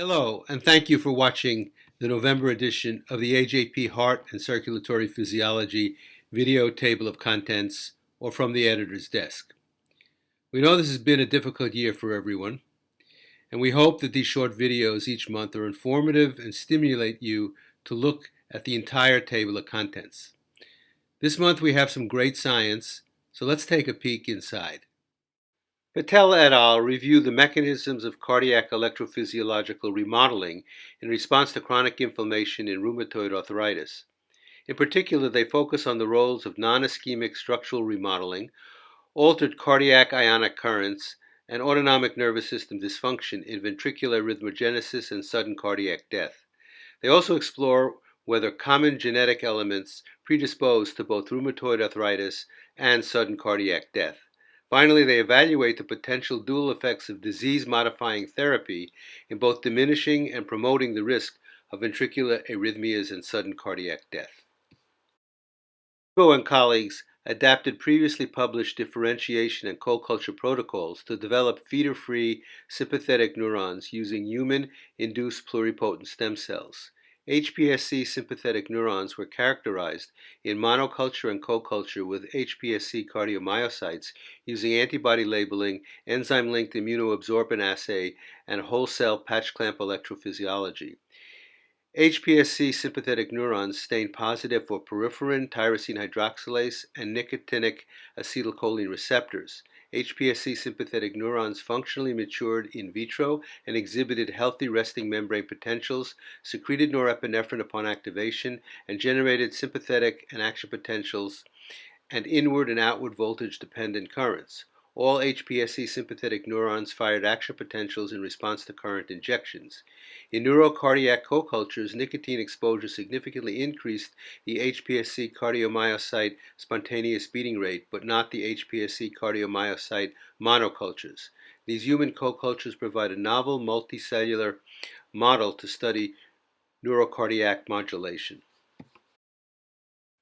Hello, and thank you for watching the November edition of the AJP Heart and Circulatory Physiology video table of contents, or from the editor's desk. We know this has been a difficult year for everyone, and we hope that these short videos each month are informative and stimulate you to look at the entire table of contents. This month we have some great science, so let's take a peek inside. Patel et al. Review the mechanisms of cardiac electrophysiological remodeling in response to chronic inflammation in rheumatoid arthritis. In particular, they focus on the roles of non-ischemic structural remodeling, altered cardiac ionic currents, and autonomic nervous system dysfunction in ventricular arrhythmogenesis and sudden cardiac death. They also explore whether common genetic elements predispose to both rheumatoid arthritis and sudden cardiac death. Finally, they evaluate the potential dual effects of disease-modifying therapy in both diminishing and promoting the risk of ventricular arrhythmias and sudden cardiac death. Hugo and colleagues adapted previously published differentiation and co-culture protocols to develop feeder-free sympathetic neurons using human-induced pluripotent stem cells. HPSC sympathetic neurons were characterized in monoculture and co-culture with HPSC cardiomyocytes using antibody labeling, enzyme-linked immunoabsorbent assay, and whole-cell patch clamp electrophysiology. HPSC sympathetic neurons stain positive for peripherin, tyrosine hydroxylase, and nicotinic acetylcholine receptors. HPSC sympathetic neurons functionally matured in vitro and exhibited healthy resting membrane potentials, secreted norepinephrine upon activation, and generated sympathetic and action potentials and inward and outward voltage-dependent currents. All HPSC sympathetic neurons fired action potentials in response to current injections. In neurocardiac co-cultures, nicotine exposure significantly increased the HPSC cardiomyocyte spontaneous beating rate, but not the HPSC cardiomyocyte monocultures. These human co-cultures provide a novel multicellular model to study neurocardiac modulation.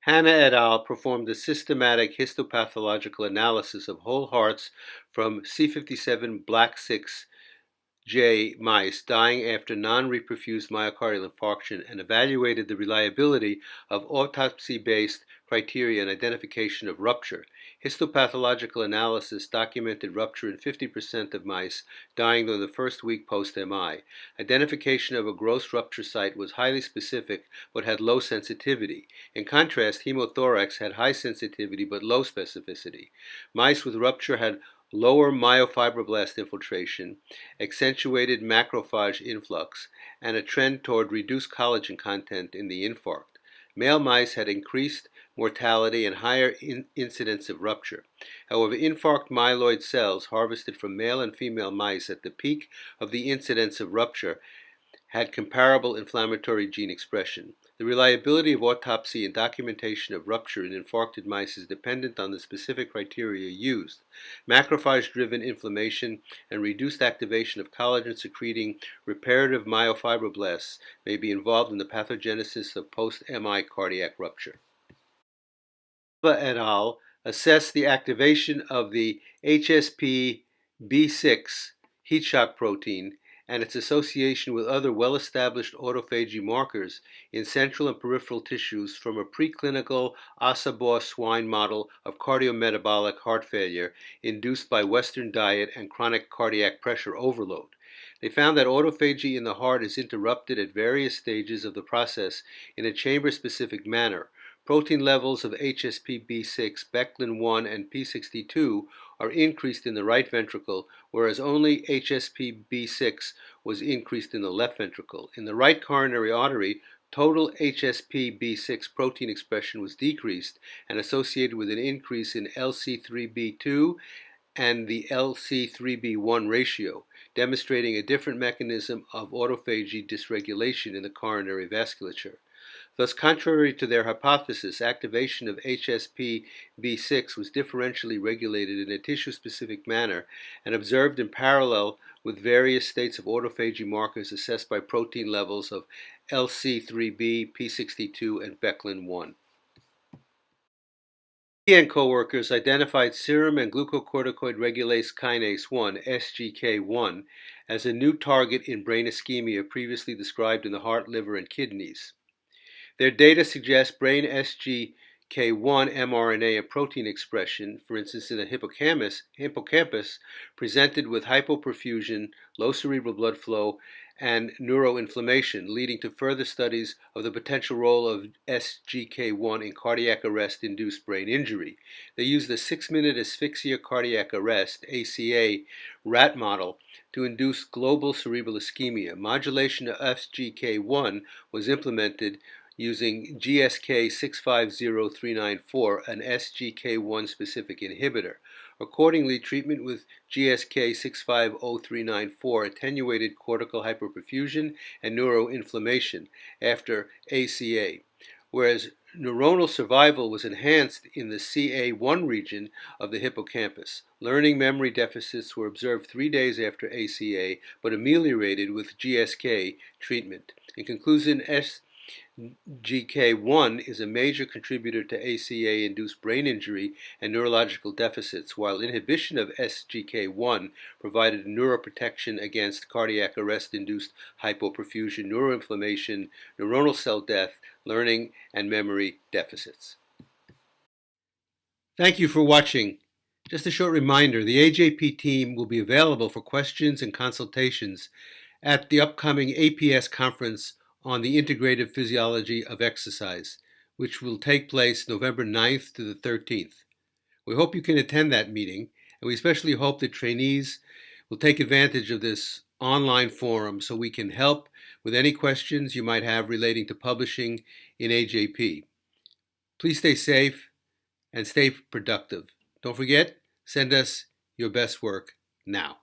Hanna et al. Performed a systematic histopathological analysis of whole hearts from C57 Black 6J mice dying after non-reperfused myocardial infarction and evaluated the reliability of autopsy-based criteria and identification of rupture. Histopathological analysis documented rupture in 50% of mice dying during the first week post-MI. Identification of a gross rupture site was highly specific but had low sensitivity. In contrast, hemothorax had high sensitivity but low specificity. Mice with rupture had lower myofibroblast infiltration, accentuated macrophage influx, and a trend toward reduced collagen content in the infarct. Male mice had increased mortality and higher incidence of rupture. However, infarct myeloid cells harvested from male and female mice at the peak of the incidence of rupture had comparable inflammatory gene expression. The reliability of autopsy and documentation of rupture in infarcted mice is dependent on the specific criteria used. Macrophage-driven inflammation and reduced activation of collagen-secreting reparative myofibroblasts may be involved in the pathogenesis of post-MI cardiac rupture. Silva et al. Assessed the activation of the HSP-B6 heat shock protein and its association with other well-established autophagy markers in central and peripheral tissues from a preclinical Ossabor swine model of cardiometabolic heart failure induced by Western diet and chronic cardiac pressure overload. They found that autophagy in the heart is interrupted at various stages of the process in a chamber-specific manner. Protein levels of HSP-B6, Beclin-1, and P62 are increased in the right ventricle, whereas only HSP-B6 was increased in the left ventricle. In the right coronary artery, total HSP-B6 protein expression was decreased and associated with an increase in LC3B2 and the LC3B1 ratio, demonstrating a different mechanism of autophagy dysregulation in the coronary vasculature. Thus, contrary to their hypothesis, activation of HSP-B6 was differentially regulated in a tissue-specific manner and observed in parallel with various states of autophagy markers assessed by protein levels of LC3B, P62, and Beclin-1. He and co-workers identified serum and glucocorticoid regulase kinase 1, SGK1, as a new target in brain ischemia previously described in the heart, liver, and kidneys. Their data suggests brain SGK1 mRNA and protein expression, for instance in the hippocampus presented with hypoperfusion, low cerebral blood flow, and neuroinflammation, leading to further studies of the potential role of SGK1 in cardiac arrest-induced brain injury. They used the 6-minute asphyxia cardiac arrest, ACA, rat model to induce global cerebral ischemia. Modulation of SGK1 was implemented using GSK 650394, an SGK1 specific inhibitor. Accordingly, treatment with GSK 650394 attenuated cortical hyperperfusion and neuroinflammation after ACA, whereas neuronal survival was enhanced in the CA1 region of the hippocampus. Learning memory deficits were observed 3 days after ACA, but ameliorated with GSK treatment. In conclusion, SGK1 is a major contributor to ACA-induced brain injury and neurological deficits, while inhibition of SGK1 provided neuroprotection against cardiac arrest-induced hypoperfusion, neuroinflammation, neuronal cell death, learning, and memory deficits. Thank you for watching. Just a short reminder, the AJP team will be available for questions and consultations at the upcoming APS conference on the integrative physiology of exercise, which will take place November 9th to the 13th. We hope you can attend that meeting, and we especially hope that trainees will take advantage of this online forum so we can help with any questions you might have relating to publishing in AJP. Please stay safe and stay productive. Don't forget, send us your best work now.